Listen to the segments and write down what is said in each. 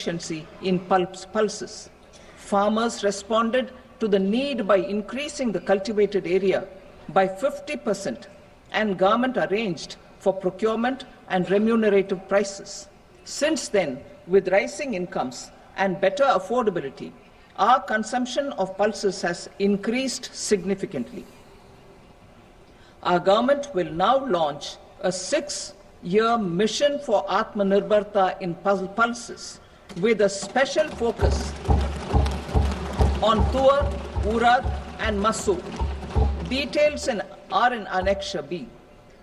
efficiency in pulses. Farmers responded to the need by increasing the cultivated area by 50%, and government arranged for procurement and remunerative prices. Since then, with rising incomes and better affordability, our consumption of pulses has increased significantly. Our government will now launch a 6-year mission for Atmanirbharta in pulses with a special focus on Tur, Urad and Masoor. Details are in Annexure B.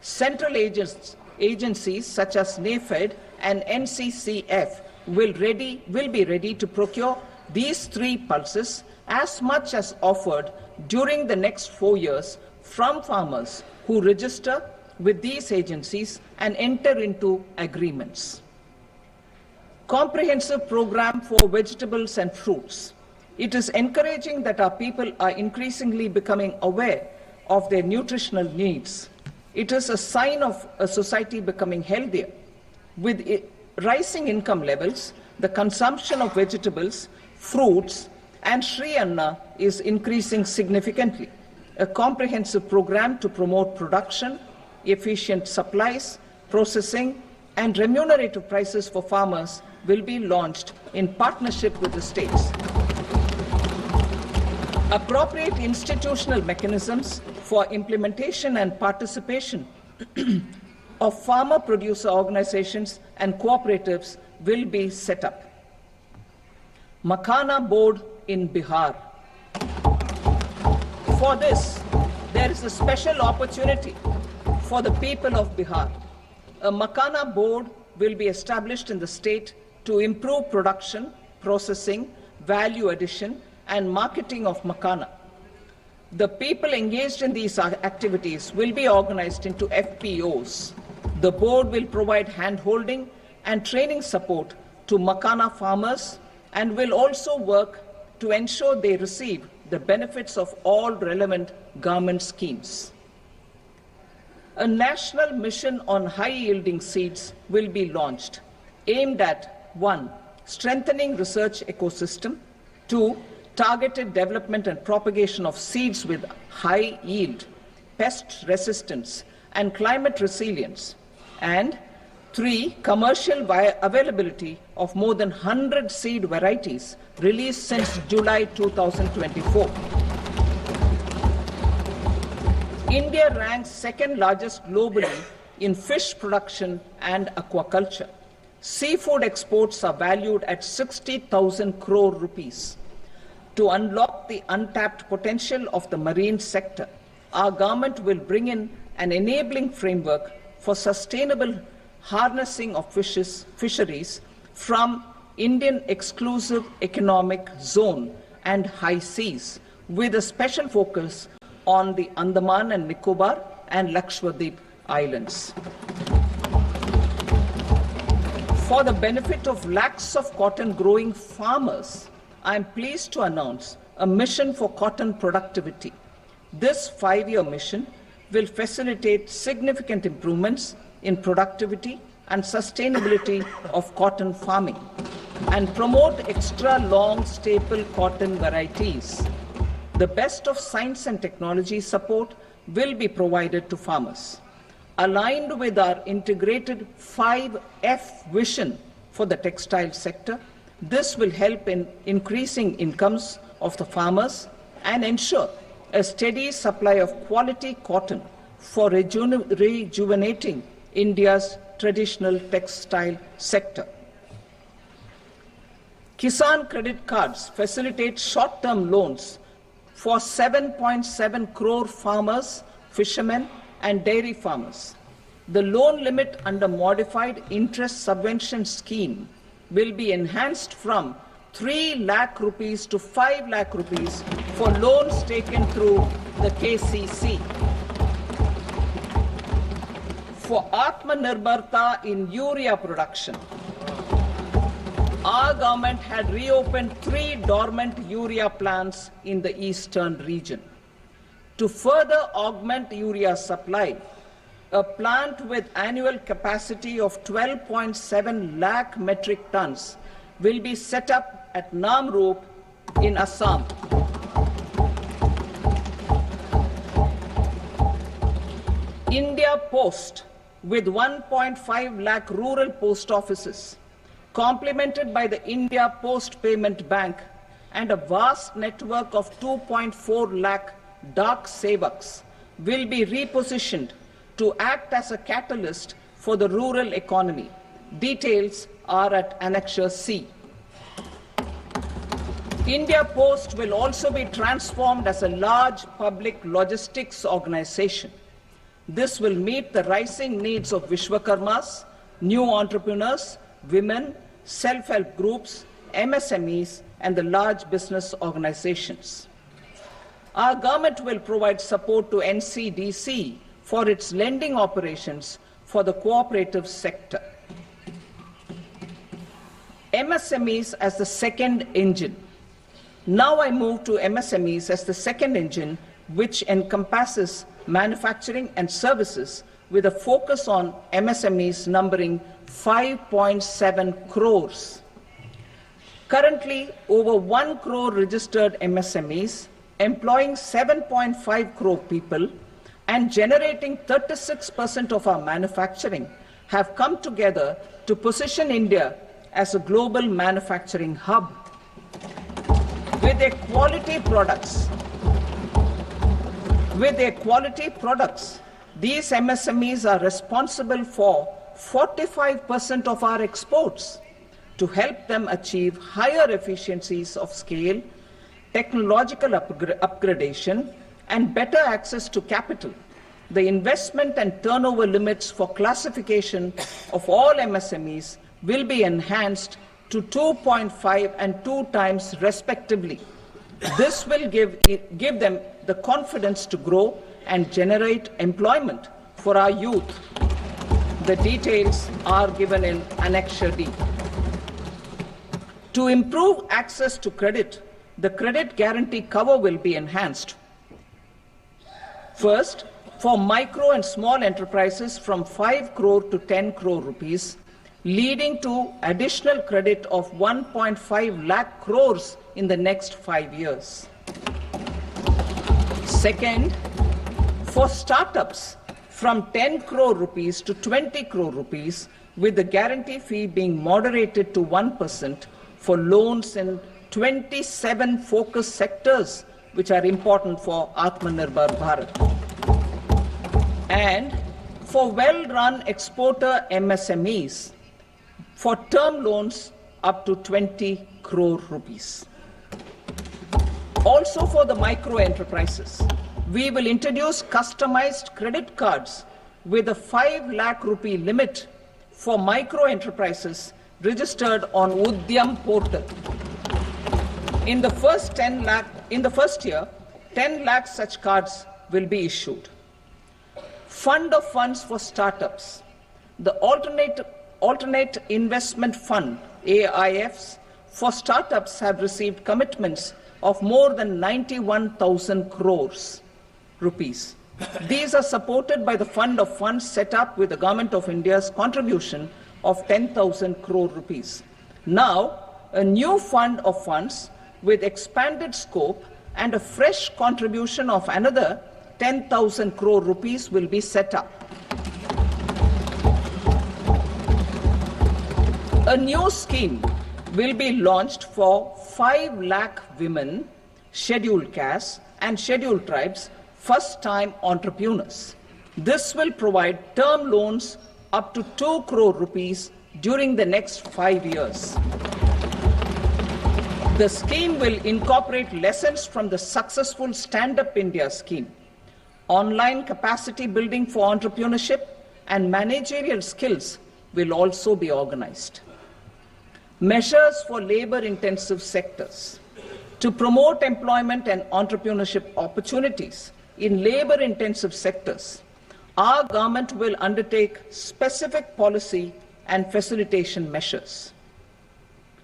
Central agencies such as NAFED and NCCF will be ready to procure these 3 pulses as much as offered during the next 4 years from farmers who register with these agencies and enter into agreements. Comprehensive program for vegetables and fruits. It is encouraging that our people are increasingly becoming aware of their nutritional needs. It is a sign of a society becoming healthier. With rising income levels, the consumption of vegetables, fruits, and Sri Anna is increasing significantly. A comprehensive program to promote production, efficient supplies, processing, and remunerative prices for farmers will be launched in partnership with the states. Appropriate institutional mechanisms for implementation and participation of farmer producer organizations and cooperatives will be set up. Makhana board in Bihar. For this, there is a special opportunity for the people of Bihar. A Makhana board will be established in the state to improve production, processing, value addition, and marketing of Makhana. The people engaged in these activities will be organized into FPOs. The board will provide hand-holding and training support to Makhana farmers and will also work to ensure they receive the benefits of all relevant government schemes. A national mission on high-yielding seeds will be launched, aimed at 1. Strengthening research ecosystem, 2. Targeted development and propagation of seeds with high yield, pest resistance, and climate resilience, and 3. Commercial availability of more than 100 seed varieties released since July 2024. India ranks 2nd largest globally in fish production and aquaculture. Seafood exports are valued at 60,000 crore rupees. To unlock the untapped potential of the marine sector, our government will bring in an enabling framework for sustainable harnessing of fisheries from Indian exclusive economic zone and high seas, with a special focus on the Andaman and Nicobar and Lakshadweep Islands. For the benefit of lakhs of cotton growing farmers, I am pleased to announce a mission for cotton productivity. This 5-year mission will facilitate significant improvements in productivity and sustainability of cotton farming and promote extra long staple cotton varieties. The best of science and technology support will be provided to farmers. Aligned with our integrated 5F vision for the textile sector, this will help in increasing incomes of the farmers and ensure a steady supply of quality cotton for rejuvenating India's traditional textile sector. Kisan credit cards facilitate short-term loans for 7.7 crore farmers, fishermen, and dairy farmers. The loan limit under modified interest subvention scheme will be enhanced from 3 lakh rupees to 5 lakh rupees for loans taken through the KCC. For Atmanirbharta in urea production, our government had reopened 3 dormant urea plants in the eastern region. To further augment urea supply, a plant with annual capacity of 12.7 lakh metric tons will be set up at Namrup in Assam. India Post, with 1.5 lakh rural post offices, complemented by the India Post Payment Bank and a vast network of 2.4 lakh Dak Sevaks, will be repositioned to act as a catalyst for the rural economy. Details are at Annexure C. India Post will also be transformed as a large public logistics organization. This will meet the rising needs of Vishwakarmas, new entrepreneurs, women, self-help groups, MSMEs, and the large business organizations. Our government will provide support to NCDC for its lending operations for the cooperative sector. MSMEs as the second engine. Now I move to MSMEs as the second engine, which encompasses manufacturing and services with a focus on MSMEs numbering 5.7 crores. Currently, over 1 crore registered MSMEs, employing 7.5 crore people and generating 36% of our manufacturing, have come together to position India as a global manufacturing hub. With their quality products, these MSMEs are responsible for 45% of our exports. To help them achieve higher efficiencies of scale, technological upgradation, and better access to capital, the investment and turnover limits for classification of all MSMEs will be enhanced to 2.5 and 2 times respectively. This will give them the confidence to grow and generate employment for our youth. The details are given in Annexure D. To improve access to credit, the credit guarantee cover will be enhanced. First, for micro and small enterprises from 5 crore to 10 crore rupees, leading to additional credit of 1.5 lakh crores in the next 5 years. Second, for startups from 10 crore rupees to 20 crore rupees, with the guarantee fee being moderated to 1% for loans in 27 focus sectors which are important for Atmanirbhar Bharat. And for well-run exporter MSMEs, for term loans up to 20 crore rupees. Also for the micro enterprises, we will introduce customized credit cards with a 5 lakh rupee limit for micro enterprises registered on Udyam portal. In the first year, 10 lakh such cards will be issued. Fund of funds for startups. The alternate investment fund, AIFs, for startups have received commitments of more than 91,000 crores rupees. These are supported by the fund of funds set up with the Government of India's contribution of 10,000 crore rupees. Now, a new fund of funds with expanded scope and a fresh contribution of another 10,000 crore rupees will be set up. A new scheme will be launched for 5 lakh women, scheduled castes and scheduled tribes, first-time entrepreneurs. This will provide term loans up to 2 crore rupees during the next 5 years. The scheme will incorporate lessons from the successful Stand Up India scheme. Online capacity building for entrepreneurship and managerial skills will also be organized. Measures for labor-intensive sectors. To promote employment and entrepreneurship opportunities in labor-intensive sectors, our government will undertake specific policy and facilitation measures.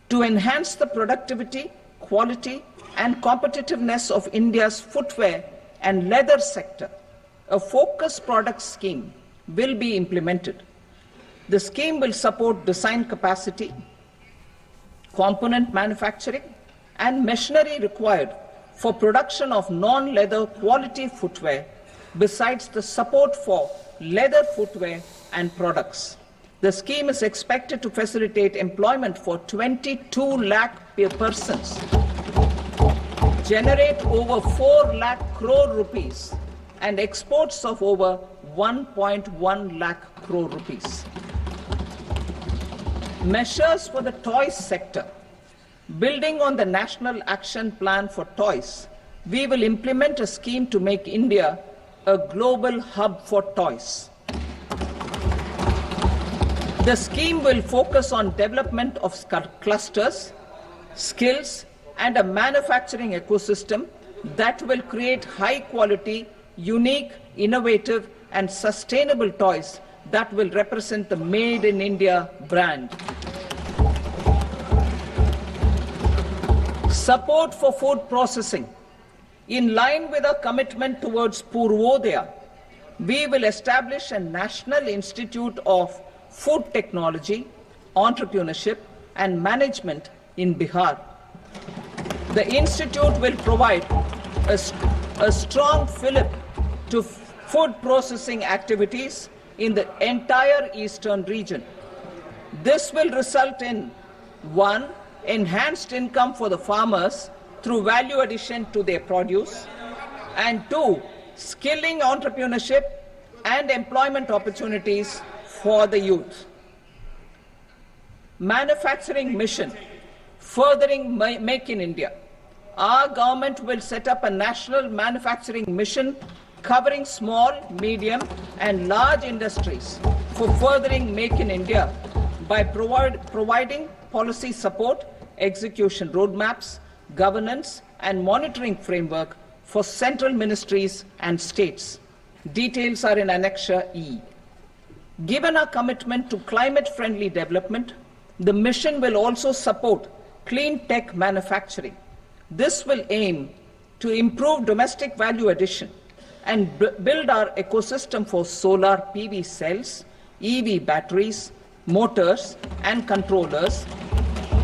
To enhance the productivity, quality, and competitiveness of India's footwear and leather sector, a focused product scheme will be implemented. The scheme will support design capacity, component manufacturing, and machinery required for production of non-leather quality footwear, besides the support for leather footwear and products. The scheme is expected to facilitate employment for 22 lakh persons, generate over 4 lakh crore rupees, and exports of over 1.1 lakh crore rupees. Measures for the toys sector. Building on the National Action Plan for Toys, we will implement a scheme to make India a global hub for toys. The scheme will focus on development of clusters, skills, and a manufacturing ecosystem that will create high-quality, unique, innovative, and sustainable toys that will represent the Made in India brand. Support for food processing. In line with our commitment towards Purvodaya, we will establish a National Institute of Food Technology, Entrepreneurship and Management in Bihar. The institute will provide a strong fillip to food processing activities in the entire eastern region. This will result in 1. Enhanced income for the farmers through value addition to their produce, and 2. Skilling entrepreneurship and employment opportunities for the youth. Manufacturing mission, furthering Make in India. Our government will set up a national manufacturing mission covering small, medium, and large industries for furthering Make in India by providing policy support, execution roadmaps, governance, and monitoring framework for central ministries and states. Details are in Annexure E. Given our commitment to climate-friendly development, the mission will also support clean tech manufacturing. This will aim to improve domestic value addition and build our ecosystem for solar PV cells, EV batteries, motors and controllers,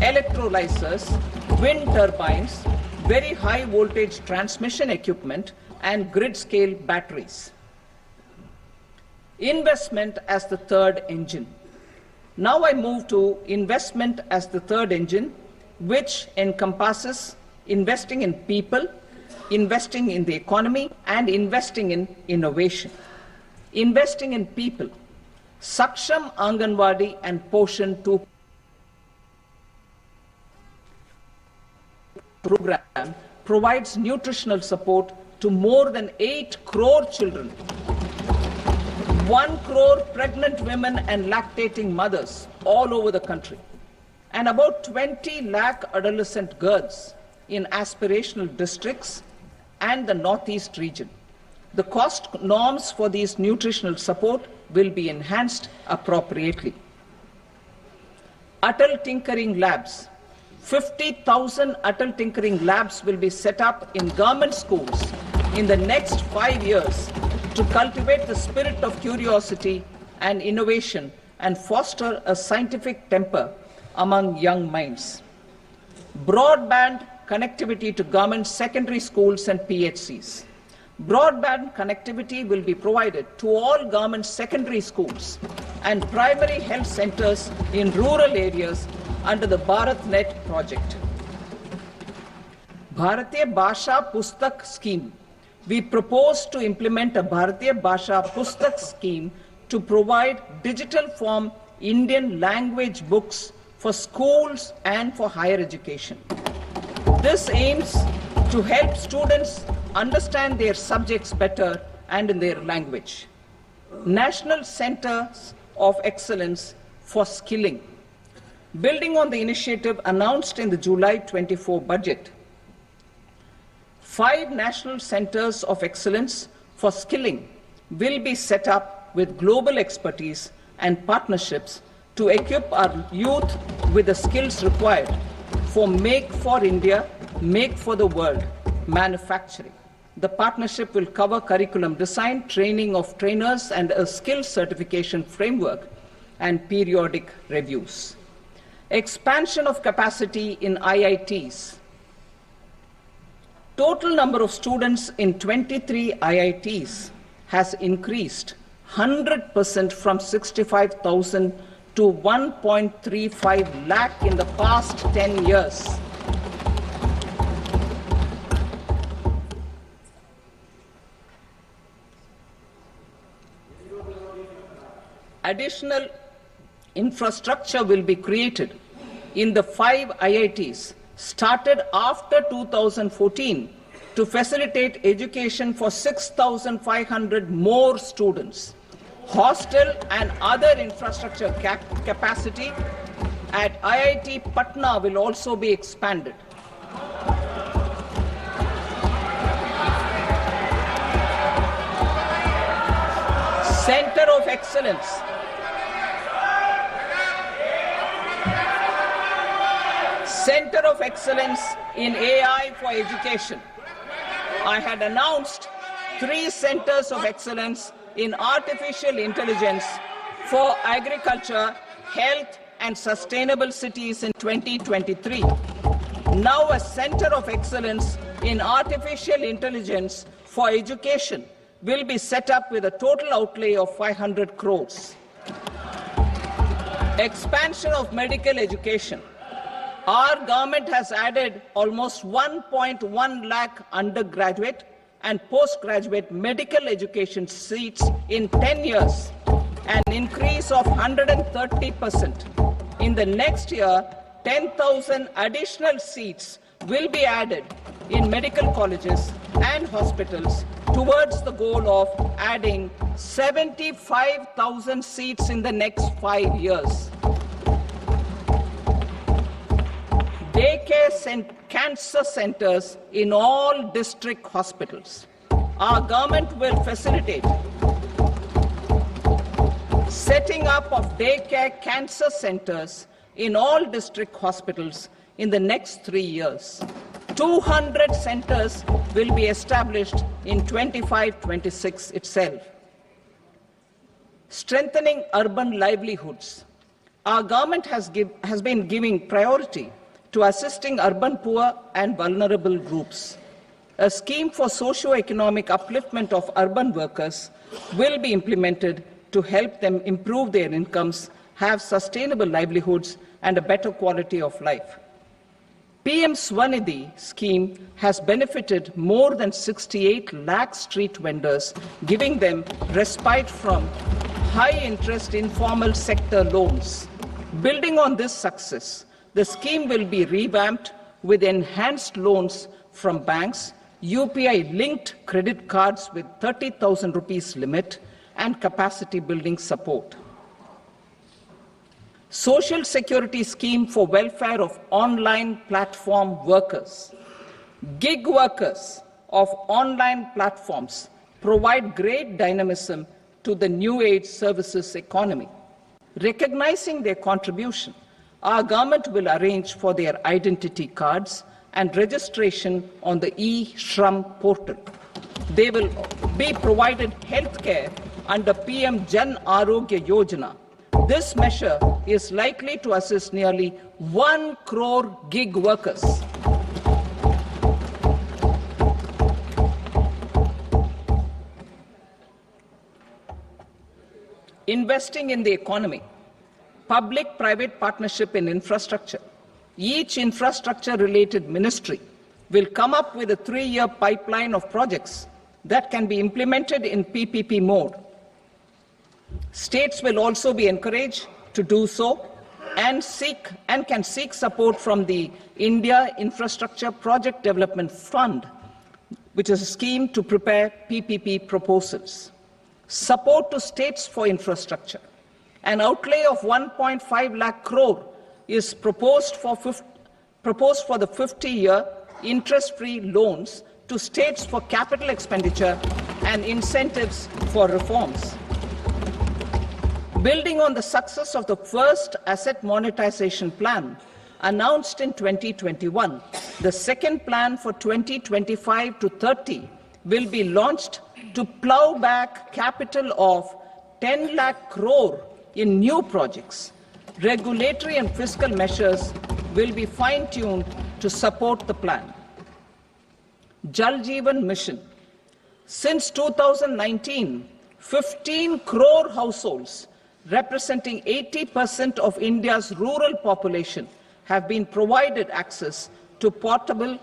electrolyzers, wind turbines, very high voltage transmission equipment, and grid-scale batteries. Investment as the third engine. Now I move to investment as the third engine, which encompasses investing in people, investing in the economy, and investing in innovation. Investing in people. Saksham Anganwadi and Poshan 2 program provides nutritional support to more than 8 crore children, 1 crore pregnant women and lactating mothers all over the country, and about 20 lakh adolescent girls in aspirational districts and the Northeast region. The cost norms for these nutritional support will be enhanced appropriately. Atal Tinkering Labs. 50,000 Atal Tinkering Labs will be set up in government schools in the next 5 years to cultivate the spirit of curiosity and innovation and foster a scientific temper among young minds. Broadband connectivity to government secondary schools and PHCs. Broadband connectivity will be provided to all government secondary schools and primary health centers in rural areas under the BharatNet project. Bharatiya Bhasha Pustak scheme. We propose to implement a Bharatiya Bhasha Pustak scheme to provide digital form Indian language books for schools and for higher education. This aims to help students understand their subjects better and in their language. National Centers of Excellence for Skilling. Building on the initiative announced in the July 24 budget, 5 national centers of excellence for skilling will be set up with global expertise and partnerships to equip our youth with the skills required for Make for India, Make for the World manufacturing. The partnership will cover curriculum design, training of trainers, and a skills certification framework and periodic reviews. Expansion of capacity in IITs. Total number of students in 23 IITs has increased 100% from 65,000 to 1.35 lakh in the past 10 years. Additional infrastructure will be created in the 5 IITs started after 2014 to facilitate education for 6,500 more students. Hostel and other infrastructure capacity at IIT Patna will also be expanded. Center of Excellence. Center of Excellence in AI for Education. I had announced 3 centers of excellence in artificial intelligence for agriculture, health, and sustainable cities in 2023. Now a center of excellence in artificial intelligence for education will be set up with a total outlay of 500 crores. Expansion of medical education. Our government has added almost 1.1 lakh undergraduate and postgraduate medical education seats in 10 years, an increase of 130%. In the next year, 10,000 additional seats will be added in medical colleges and hospitals towards the goal of adding 75,000 seats in the next 5 years. Daycare cancer centers in all district hospitals. Our government will facilitate setting up of daycare cancer centers in all district hospitals in the next 3 years. 200 centers will be established in 25-26 itself. Strengthening urban livelihoods. Our government has been giving priority to assisting urban poor and vulnerable groups. A scheme for socio-economic upliftment of urban workers will be implemented to help them improve their incomes, have sustainable livelihoods, and a better quality of life. PM Swanidhi scheme has benefited more than 68 lakh street vendors, giving them respite from high-interest informal sector loans. Building on this success, the scheme will be revamped with enhanced loans from banks, UPI-linked credit cards with 30,000 rupees limit, and capacity building support. Social Security Scheme for welfare of online platform workers. Gig workers of online platforms provide great dynamism to the new age services economy. Recognizing their contribution, our government will arrange for their identity cards and registration on the e-Shram portal. They will be provided health care under PM Jan Arogya Yojana. This measure is likely to assist nearly 1 crore gig workers. Investing in the economy. Public-private partnership in infrastructure. Each infrastructure-related ministry will come up with a 3-year pipeline of projects that can be implemented in PPP mode. States will also be encouraged to do so and can seek support from the India Infrastructure Project Development Fund, which is a scheme to prepare PPP proposals. Support to states for infrastructure. An outlay of 1.5 lakh crore is proposed for the 50-year interest-free loans to states for capital expenditure and incentives for reforms. Building on the success of the first asset monetization plan announced in 2021, the second plan for 2025 to 30 will be launched to plow back capital of 10 lakh crore in new projects. Regulatory and fiscal measures will be fine-tuned to support the plan. Jal Jeevan Mission. Since 2019, 15 crore households, representing 80% of India's rural population, have been provided access to portable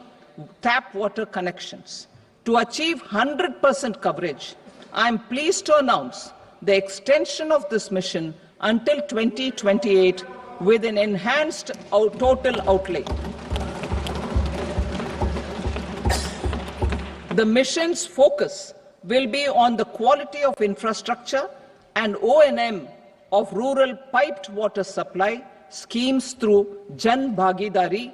tap water connections. To achieve 100% coverage, I am pleased to announce the extension of this mission until 2028 with an enhanced total outlay. The mission's focus will be on the quality of infrastructure and O&M of rural piped water supply schemes through Jan Bhagidari.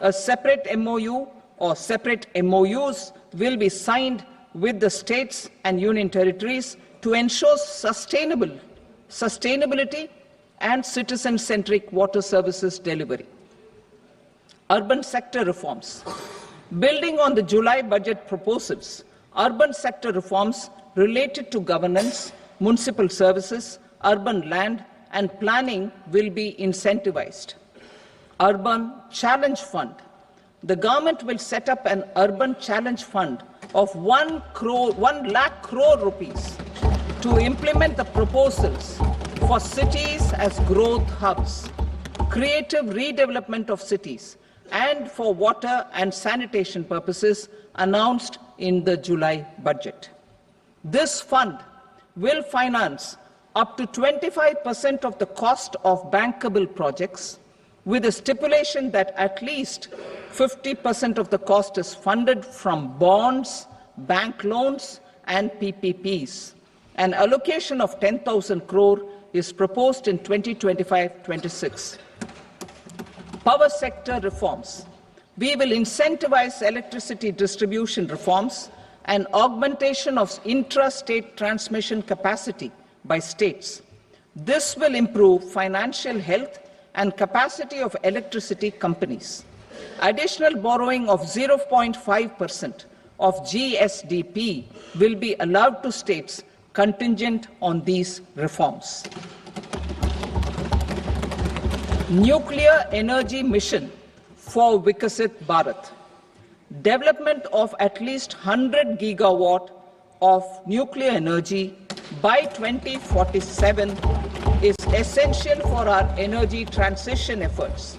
A separate MOU or separate MOUs will be signed with the states and union territories to ensure sustainability and citizen-centric water services delivery. Urban sector reforms. Building on the July budget proposals, urban sector reforms related to governance, municipal services, urban land and planning will be incentivized. Urban Challenge Fund. The government will set up an Urban Challenge Fund of 1 lakh crore rupees to implement the proposals for cities as growth hubs, creative redevelopment of cities, and for water and sanitation purposes announced in the July budget. This fund will finance up to 25% of the cost of bankable projects, with a stipulation that at least 50% of the cost is funded from bonds, bank loans, and PPPs. An allocation of 10,000 crore is proposed in 2025-26. Power sector reforms. We will incentivize electricity distribution reforms and augmentation of intra-state transmission capacity by states. This will improve financial health and capacity of electricity companies. Additional borrowing of 0.5% of GSDP will be allowed to states contingent on these reforms. Nuclear energy mission for Vikasit Bharat. Development of at least 100 gigawatt of nuclear energy by 2047 is essential for our energy transition efforts.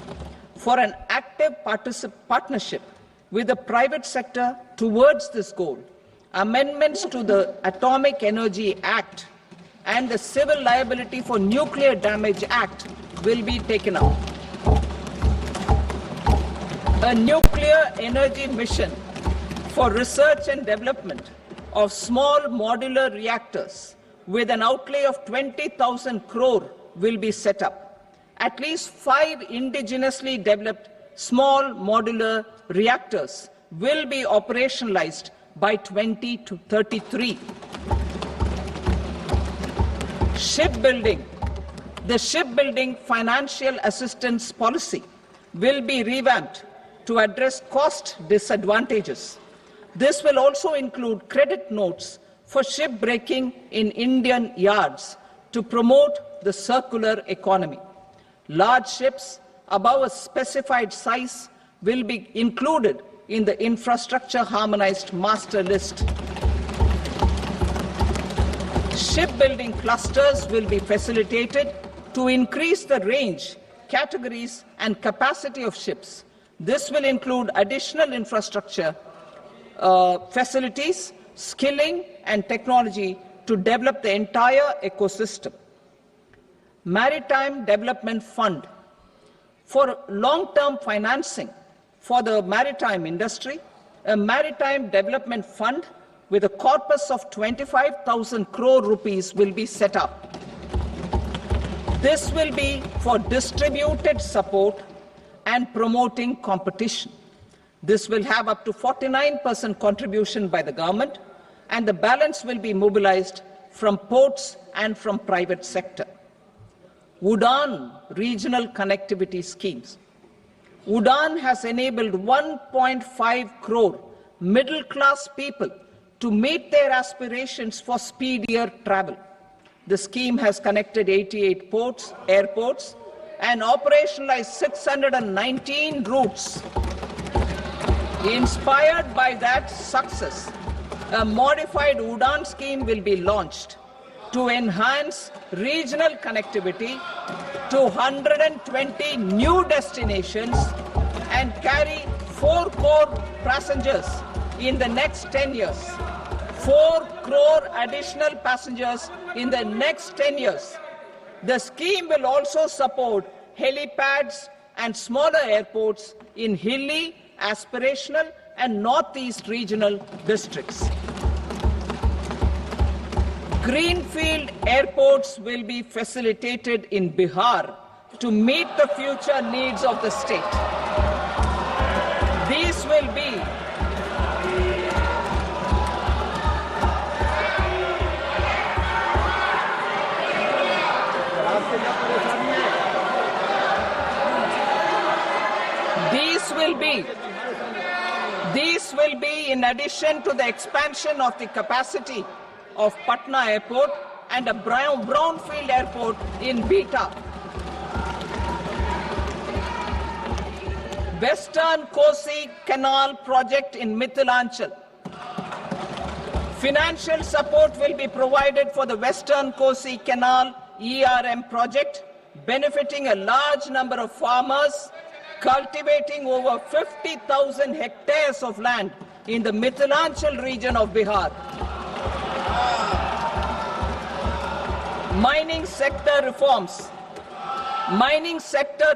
For an active partnership with the private sector towards this goal, amendments to the Atomic Energy Act and the Civil Liability for Nuclear Damage Act will be taken up. A nuclear energy mission for research and development of small modular reactors with an outlay of 20,000 crore will be set up. At least 5 indigenously developed small modular reactors will be operationalized by 2033. Shipbuilding. The shipbuilding financial assistance policy will be revamped to address cost disadvantages. This will also include credit notes for shipbreaking in Indian yards to promote the circular economy. Large ships above a specified size will be included in the infrastructure harmonized master list. Shipbuilding clusters will be facilitated to increase the range, categories, and capacity of ships. This will include additional infrastructure, facilities, skilling, and technology to develop the entire ecosystem. Maritime Development Fund. For long-term financing for the maritime industry, a Maritime Development Fund with a corpus of 25,000 crore rupees will be set up. This will be for distributed support and promoting competition. This will have up to 49% contribution by the government, and the balance will be mobilized from ports and from private sector. UDAN regional connectivity schemes. UDAN has enabled 1.5 crore middle-class people to meet their aspirations for speedier travel. The scheme has connected 88 airports and operationalize 619 routes. Inspired by that success, a modified UDAN scheme will be launched to enhance regional connectivity to 120 new destinations and carry 4 crore passengers in the next 10 years. 4 crore additional passengers in the next 10 years. The scheme will also support helipads and smaller airports in hilly, aspirational and northeast regional districts. Greenfield airports will be facilitated in Bihar to meet the future needs of the state. These will be These will be in addition to the expansion of the capacity of Patna Airport and a brownfield airport in Beta. Western Kosi Canal project in Mithilanchal. Financial support will be provided for the Western Kosi Canal ERM project, benefiting a large number of farmers cultivating over 50,000 hectares of land in the Mithilanchal region of Bihar. Mining sector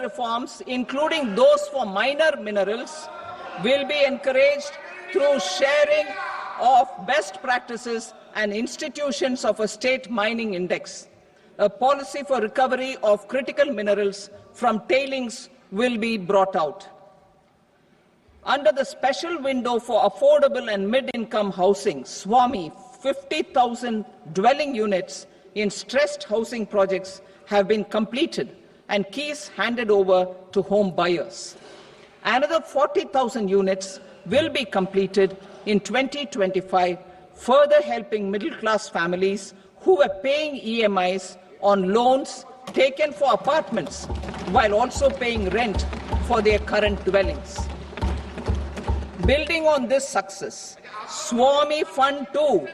reforms, including those for minor minerals, will be encouraged through sharing of best practices and institutions of a state mining index. A policy for recovery of critical minerals from tailings will be brought out. Under the special window for affordable and mid-income housing, SWAMI, 50,000 dwelling units in stressed housing projects have been completed and keys handed over to home buyers. Another 40,000 units will be completed in 2025, further helping middle-class families who were paying EMIs on loans taken for apartments while also paying rent for their current dwellings. Building on this success, SWAMI Fund 2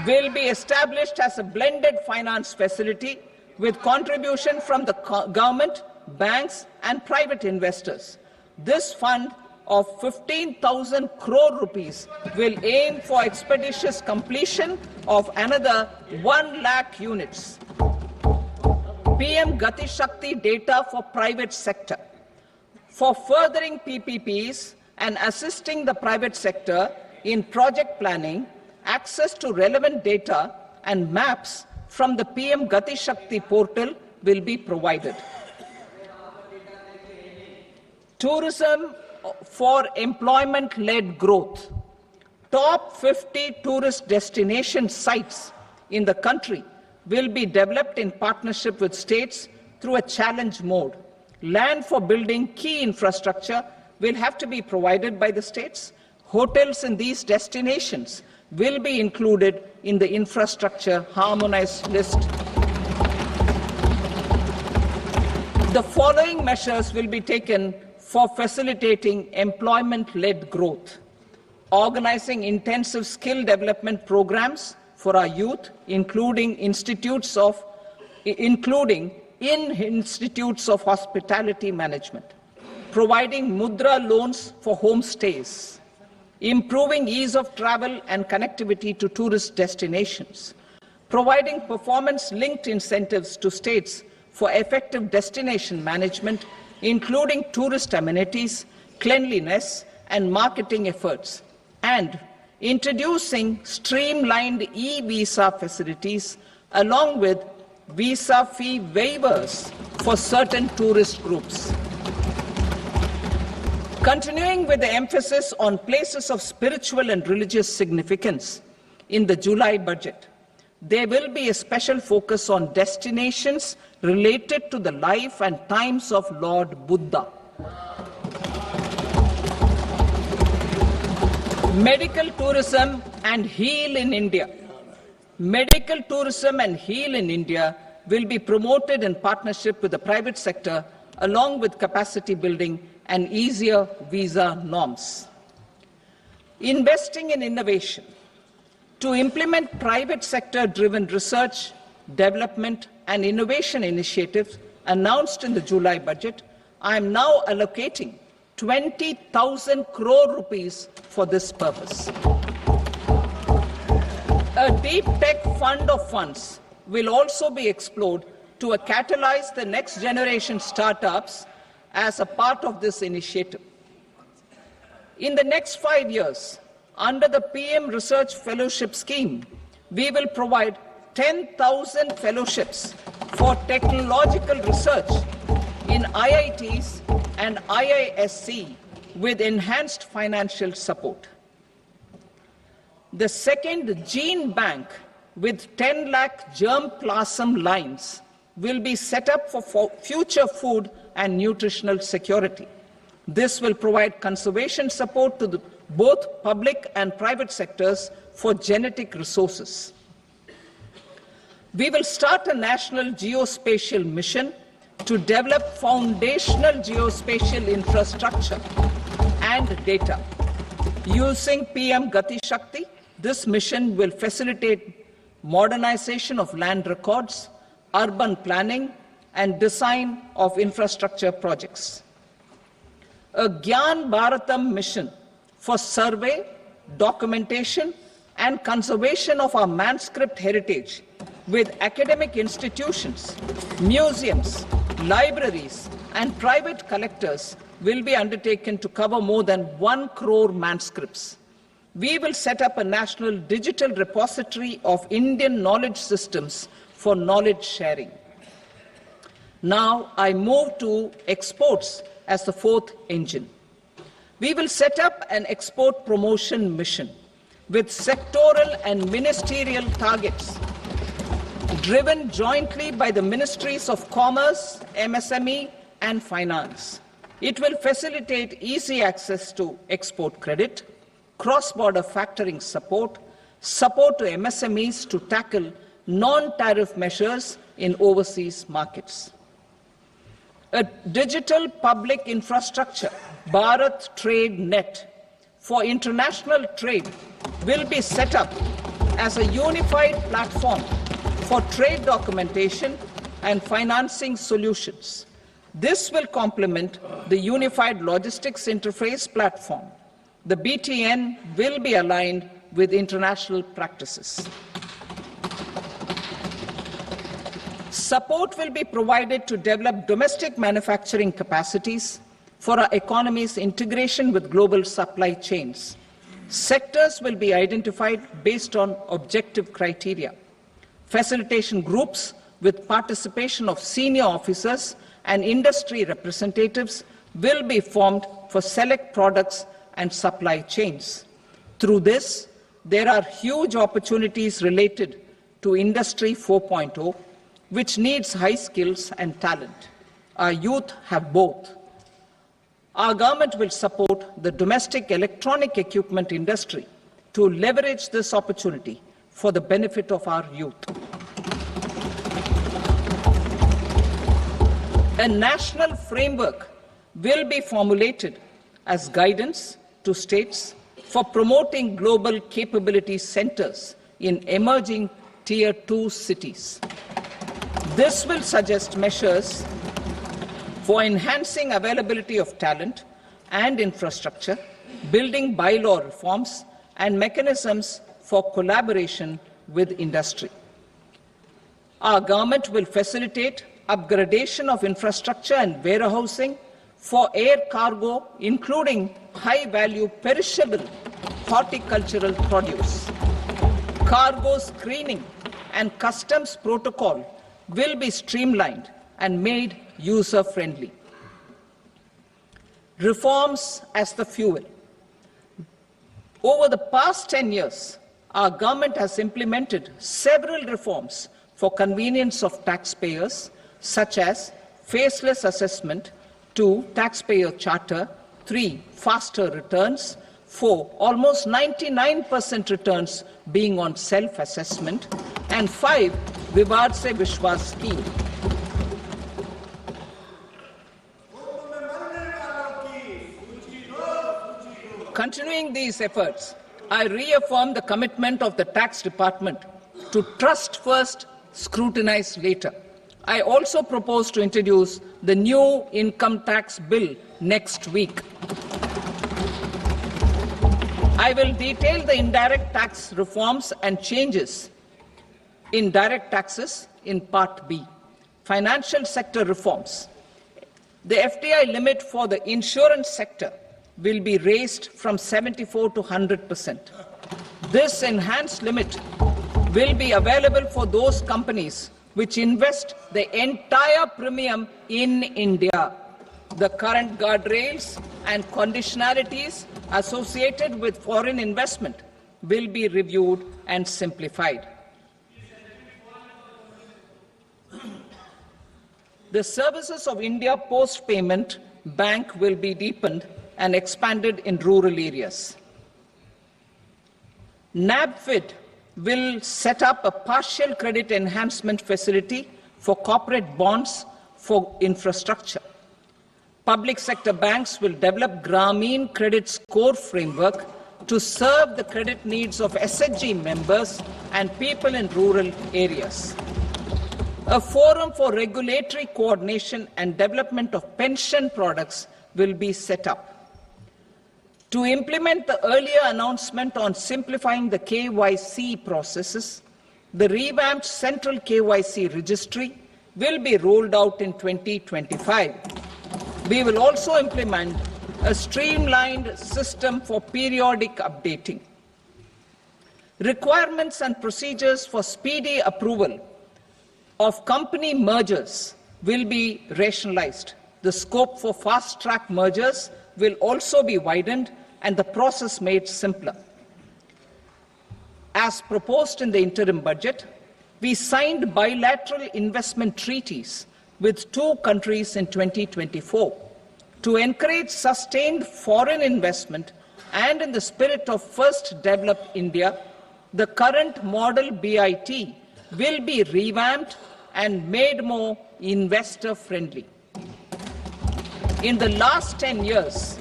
will be established as a blended finance facility with contribution from the government, banks and private investors. This fund of 15,000 crore rupees will aim for expeditious completion of another 1 lakh units. PM Gati Shakti data for private sector. For furthering PPPs and assisting the private sector in project planning, access to relevant data and maps from the PM Gati Shakti portal will be provided. Tourism for employment-led growth. Top 50 tourist destination sites in the country will be developed in partnership with states through a challenge mode. Land for building key infrastructure will have to be provided by the states. Hotels in these destinations will be included in the infrastructure harmonized list. The following measures will be taken for facilitating employment-led growth. Organizing intensive skill development programs for our youth, including in institutes of hospitality management, providing mudra loans for homestays, improving ease of travel and connectivity to tourist destinations, providing performance-linked incentives to states for effective destination management, including tourist amenities, cleanliness, and marketing efforts, and introducing streamlined e-visa facilities along with visa fee waivers for certain tourist groups. Continuing with the emphasis on places of spiritual and religious significance, in the July budget, there will be a special focus on destinations related to the life and times of Lord Buddha. Medical tourism and heal in India. Medical tourism and heal in India will be promoted in partnership with the private sector along with capacity building and easier visa norms. Investing in innovation. To implement private sector-driven research, development and innovation initiatives announced in the July budget, I am now allocating 20,000 crore rupees for this purpose. A deep tech fund of funds will also be explored to catalyze the next generation startups as a part of this initiative. In the next 5 years, under the PM Research Fellowship Scheme, we will provide 10,000 fellowships for technological research in IITs and IISc with enhanced financial support. The second gene bank with 10 lakh germplasm lines will be set up for future food and nutritional security. This will provide conservation support to both public and private sectors for genetic resources. We will start a national geospatial mission to develop foundational geospatial infrastructure and data. Using PM Gati Shakti, this mission will facilitate modernization of land records, urban planning, and design of infrastructure projects. A Gyan Bharatam mission for survey, documentation, and conservation of our manuscript heritage with academic institutions, museums, libraries, and private collectors will be undertaken to cover more than 1 crore manuscripts. We will set up a national digital repository of Indian knowledge systems for knowledge sharing. Now I move to exports as the fourth engine. We will set up an export promotion mission with sectoral and ministerial targets driven jointly by the Ministries of Commerce, MSME, and Finance. It will facilitate easy access to export credit, cross-border factoring support, support to MSMEs to tackle non-tariff measures in overseas markets. A digital public infrastructure, Bharat Trade Net, for international trade will be set up as a unified platform for trade documentation and financing solutions. This will complement the Unified Logistics Interface platform. The BTN will be aligned with international practices. Support will be provided to develop domestic manufacturing capacities for our economy's integration with global supply chains. Sectors will be identified based on objective criteria. Facilitation groups with participation of senior officers and industry representatives will be formed for select products and supply chains. Through this, there are huge opportunities related to Industry 4.0, which needs high skills and talent. Our youth have both. Our government will support the domestic electronic equipment industry to leverage this opportunity for the benefit of our youth. A national framework will be formulated as guidance to states for promoting global capability centers in emerging Tier 2 cities. This will suggest measures for enhancing availability of talent and infrastructure, building bylaw reforms, and mechanisms for collaboration with industry. Our government will facilitate upgradation of infrastructure and warehousing for air cargo, including high-value perishable horticultural produce. Cargo screening and customs protocol will be streamlined and made user-friendly. Reforms as the fuel. Over the past 10 years, our government has implemented several reforms for convenience of taxpayers, such as faceless assessment, 2, taxpayer charter, 3, faster returns, 4, almost 99% returns being on self-assessment, and 5, Vivad Se Vishwas scheme. Continuing these efforts, I reaffirm the commitment of the Tax Department to trust first, scrutinize later. I also propose to introduce the new income tax bill next week. I will detail the indirect tax reforms and changes in direct taxes in Part B. Financial sector reforms. The FDI limit for the insurance sector will be raised from 74 to 100%. This enhanced limit will be available for those companies which invest the entire premium in India. The current guardrails and conditionalities associated with foreign investment will be reviewed and simplified. The services of India Post Payment Bank will be deepened and expanded in rural areas. NABFID will set up a partial credit enhancement facility for corporate bonds for infrastructure. Public sector banks will develop Grameen Credit Score framework to serve the credit needs of SHG members and people in rural areas. A forum for regulatory coordination and development of pension products will be set up. To implement the earlier announcement on simplifying the KYC processes, the revamped Central KYC Registry will be rolled out in 2025. We will also implement a streamlined system for periodic updating. Requirements and procedures for speedy approval of company mergers will be rationalized. The scope for fast-track mergers will also be widened and the process made simpler. As proposed in the interim budget, we signed bilateral investment treaties with 2 countries in 2024 to encourage sustained foreign investment, and in the spirit of First Develop India, the current model BIT will be revamped and made more investor-friendly. In the last 10 years,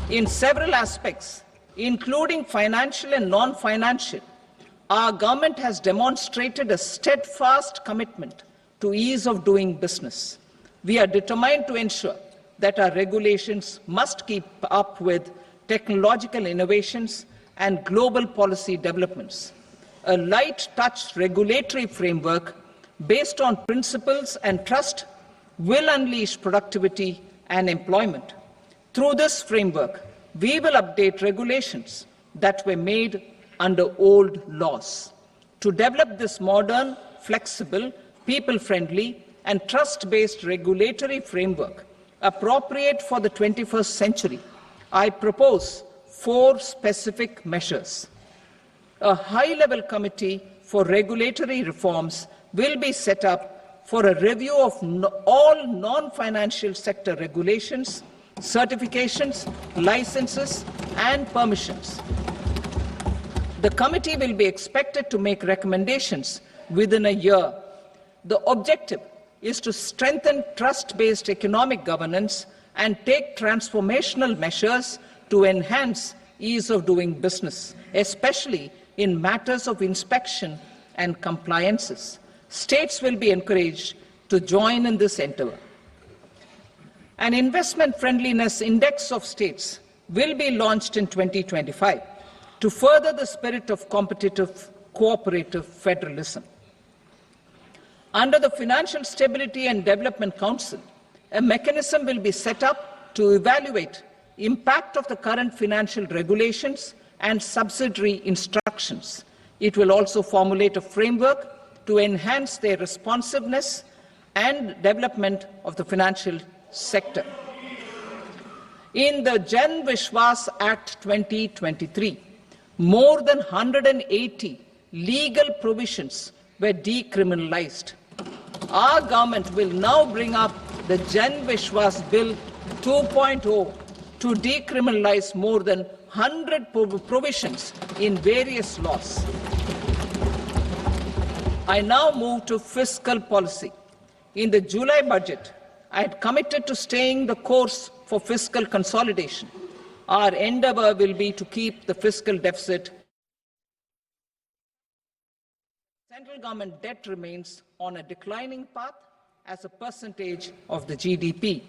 in several aspects, including financial and non-financial, our government has demonstrated a steadfast commitment to ease of doing business. We are determined to ensure that our regulations must keep up with technological innovations and global policy developments. A light-touch regulatory framework based on principles and trust will unleash productivity and employment. Through this framework, we will update regulations that were made under old laws. To develop this modern, flexible, people-friendly, and trust-based regulatory framework appropriate for the 21st century, I propose 4 specific measures. A high-level committee for regulatory reforms will be set up for a review of all non-financial sector regulations, certifications, licenses, and permissions. The committee will be expected to make recommendations within a year. The objective is to strengthen trust-based economic governance and take transformational measures to enhance ease of doing business, especially in matters of inspection and compliances. States will be encouraged to join in this endeavor. An investment friendliness index of states will be launched in 2025 to further the spirit of competitive, cooperative federalism. Under the Financial Stability and Development Council, a mechanism will be set up to evaluate impact of the current financial regulations and subsidiary instructions. It will also formulate a framework to enhance their responsiveness and development of the financial sector. In the Jan Vishwas Act 2023, more than 180 legal provisions were decriminalized. Our government will now bring up the Jan Vishwas Bill 2.0 to decriminalize more than 100 provisions in various laws. I now move to fiscal policy. In the July budget, I had committed to staying the course for fiscal consolidation. our endeavour will be to keep the fiscal deficit. Central government debt remains on a declining path as a percentage of the GDP.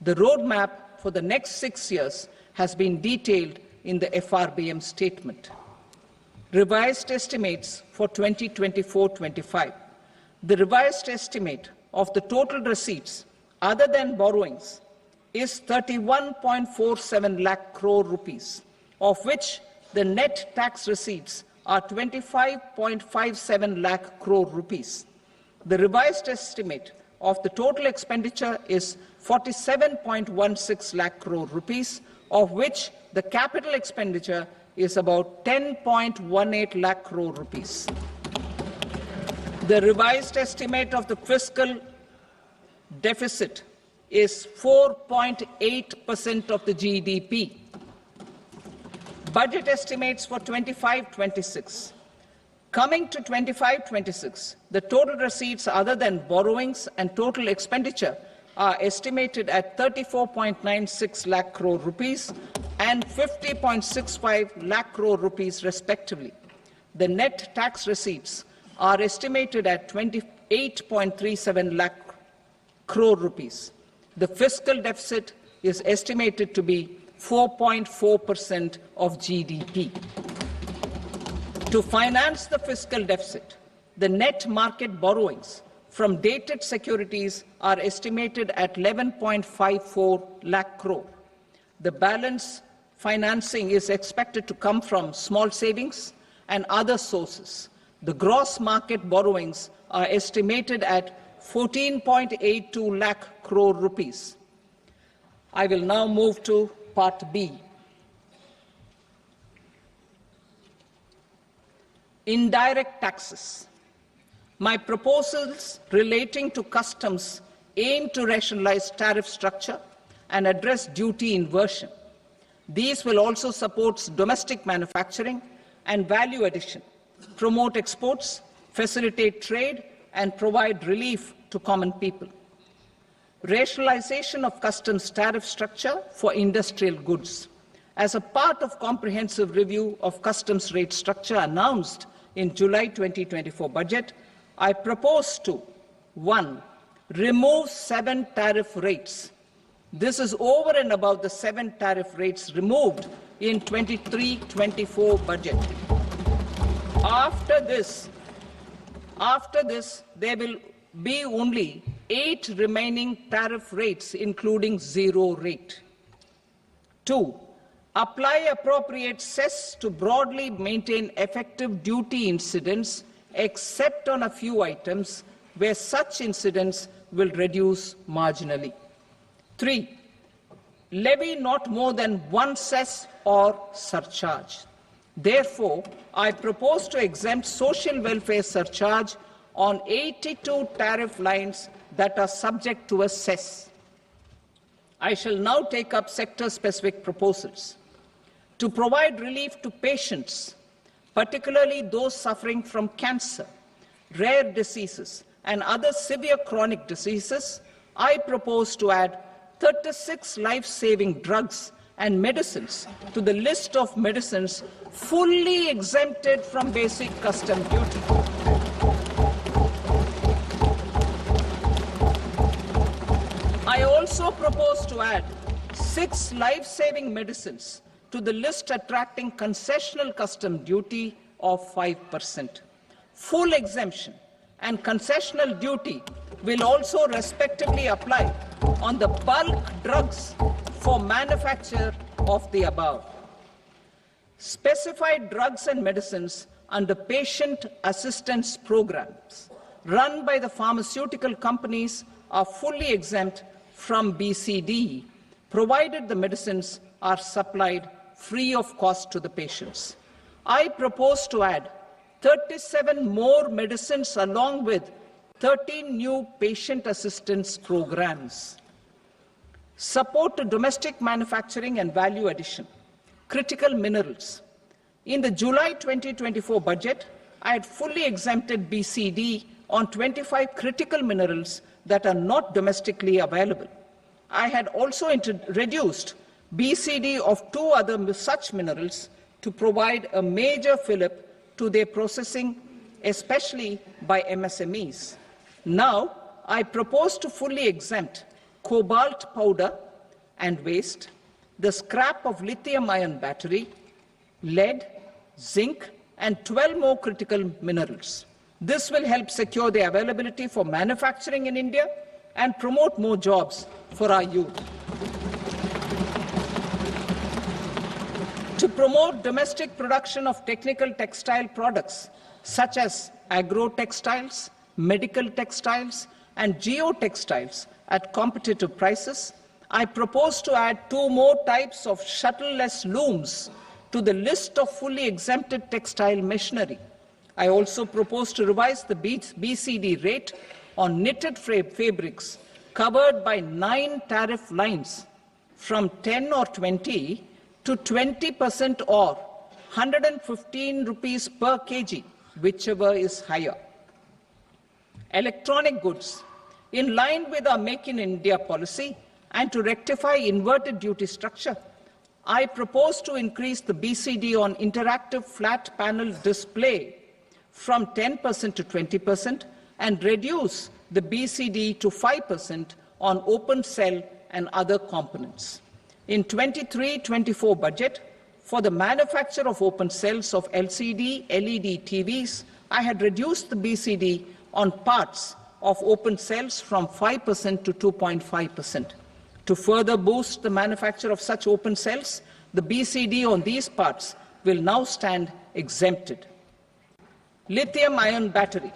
The roadmap for the next 6 years has been detailed in the FRBM statement. Revised estimates for 2024-25. The revised estimate of the total receipts other than borrowings is 31.47 lakh crore rupees, of which the net tax receipts are 25.57 lakh crore rupees. The revised estimate of the total expenditure is 47.16 lakh crore rupees, of which the capital expenditure is about 10.18 lakh crore rupees. The revised estimate of the fiscal deficit is 4.8% of the GDP. Budget estimates for 25-26. Coming to 25-26, the total receipts other than borrowings and total expenditure are estimated at 34.96 lakh crore rupees and 50.65 lakh crore rupees respectively. The net tax receipts are estimated at 28.37 lakh crore rupees. The fiscal deficit is estimated to be 4.4% of GDP. To finance the fiscal deficit, the net market borrowings from dated securities are estimated at 11.54 lakh crore. The balance financing is expected to come from small savings and other sources. The gross market borrowings are estimated at 14.82 lakh crore rupees. I will now move to Part B. Indirect taxes. My proposals relating to customs aim to rationalize tariff structure and address duty inversion. These will also support domestic manufacturing and value addition, promote exports, facilitate trade, and provide relief to common people. Rationalization of customs tariff structure for industrial goods. As a part of comprehensive review of customs rate structure announced in July 2024 budget, I propose to 1. Remove 7 tariff rates. This is over and above the 7 tariff rates removed in 23-24 budget. After this, there will be only 8 remaining tariff rates, including 0 rate. 2. Apply appropriate cess to broadly maintain effective duty incidence, except on a few items where such incidence will reduce marginally. 3. Levy not more than 1 cess or surcharge. Therefore, I propose to exempt social welfare surcharge on 82 tariff lines that are subject to a cess. I shall now take up sector-specific proposals. To provide relief to patients, particularly those suffering from cancer, rare diseases, and other severe chronic diseases, I propose to add 36 life-saving drugs and medicines to the list of medicines fully exempted from basic custom duty. I also propose to add 6 life-saving medicines to the list attracting concessional custom duty of 5%. Full exemption and concessional duty will also respectively apply on the bulk drugs for manufacture of the above. Specified drugs and medicines under patient assistance programs run by the pharmaceutical companies are fully exempt from BCD, provided the medicines are supplied free of cost to the patients. I propose to add 37 more medicines along with 13 new patient assistance programs. Support to domestic manufacturing and value addition. Critical minerals. In the July 2024 budget, I had fully exempted BCD on 25 critical minerals that are not domestically available. I had also reduced BCD of 2 other such minerals to provide a major fillip to their processing, especially by MSMEs. Now, I propose to fully exempt cobalt powder and waste, the scrap of lithium-ion battery, lead, zinc, and 12 more critical minerals. This will help secure their availability for manufacturing in India and promote more jobs for our youth. To promote domestic production of technical textile products such as agro-textiles, medical textiles, and geotextiles at competitive prices, I propose to add 2 more types of shuttle-less looms to the list of fully exempted textile machinery. I also propose to revise the BCD rate on knitted fabrics covered by 9 tariff lines from 10 or 20 to 20% or 115 rupees per kg, whichever is higher. Electronic goods. In line with our Make in India policy and to rectify inverted duty structure, I propose to increase the BCD on interactive flat panel display from 10% to 20% and reduce the BCD to 5% on open cell and other components. In 23-24 budget, for the manufacture of open cells of LCD, LED TVs, I had reduced the BCD on parts of open cells from 5% to 2.5%. To further boost the manufacture of such open cells, the BCD on these parts will now stand exempted. Lithium-ion battery.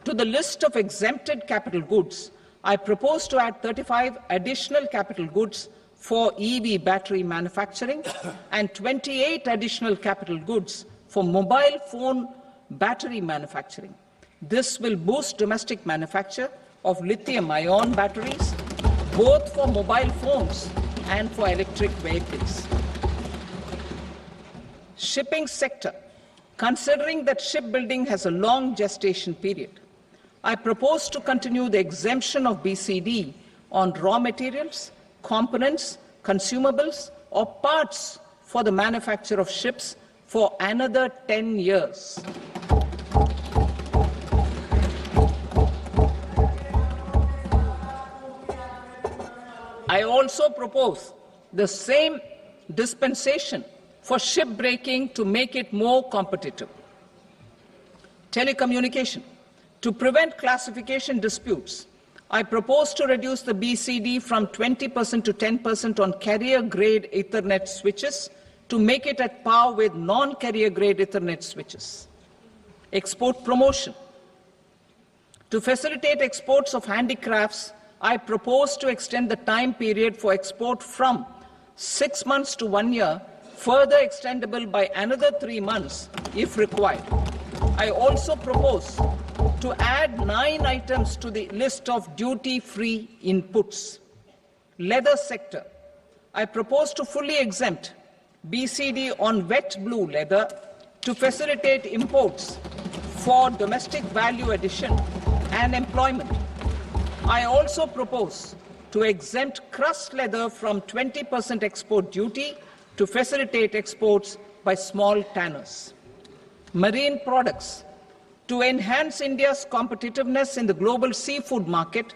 To the list of exempted capital goods, I propose to add 35 additional capital goods for EV battery manufacturing and 28 additional capital goods for mobile phone battery manufacturing. This will boost domestic manufacture of lithium-ion batteries, both for mobile phones and for electric vehicles. Shipping sector. Considering that shipbuilding has a long gestation period, I propose to continue the exemption of BCD on raw materials, components, consumables, or parts for the manufacture of ships for another 10 years. I also propose the same dispensation for shipbreaking to make it more competitive. Telecommunication. To prevent classification disputes, I propose to reduce the BCD from 20% to 10% on carrier-grade Ethernet switches to make it at par with non-carrier-grade Ethernet switches. Export promotion. To facilitate exports of handicrafts, I propose to extend the time period for export from 6 months to 1 year, further extendable by another 3 months if required. I also propose to add 9 items to the list of duty-free inputs. Leather sector. I propose to fully exempt BCD on wet blue leather to facilitate imports for domestic value addition and employment. I also propose to exempt crust leather from 20% export duty to facilitate exports by small tanners. Marine products. To enhance India's competitiveness in the global seafood market,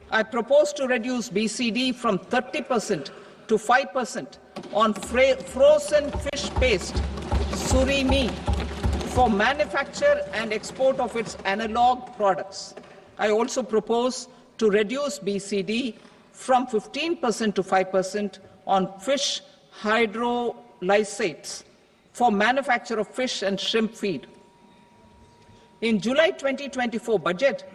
I propose to reduce BCD from 30% to 5% on frozen fish paste, surimi, for manufacture and export of its analog products. I also propose to reduce BCD from 15% to 5% on fish hydrolysates for manufacture of fish and shrimp feed. In July 2024 budget,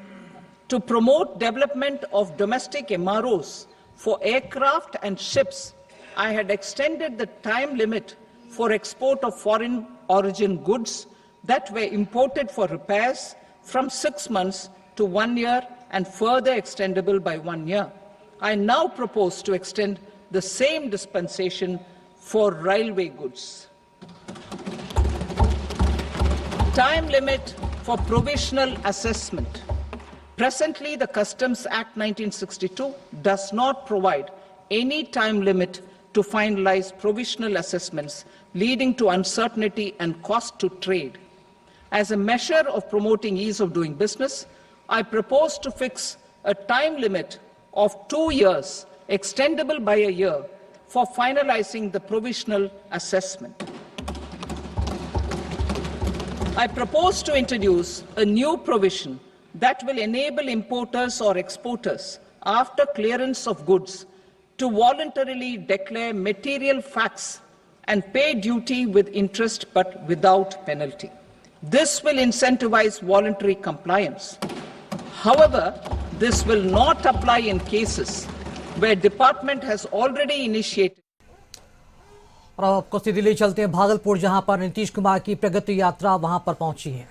to promote development of domestic MROs for aircraft and ships, I had extended the time limit for export of foreign origin goods that were imported for repairs from 6 months to 1 year and further extendable by 1 year. I now propose to extend the same dispensation for railway goods. Time limit for provisional assessment. Presently, the Customs Act 1962 does not provide any time limit to finalize provisional assessments leading to uncertainty and cost to trade. As a measure of promoting ease of doing business, I propose to fix a time limit of 2 years, extendable by a year, for finalizing the provisional assessment. I propose to introduce a new provision that will enable importers or exporters, after clearance of goods, to voluntarily declare material facts and pay duty with interest but without penalty. This will incentivize voluntary compliance. However, this will not apply in cases where department has already initiated. और अब आपको सीधे ले चलते हैं भागलपुर, जहां पर नीतीश कुमार की प्रगति यात्रा वहां पर पहुंची है।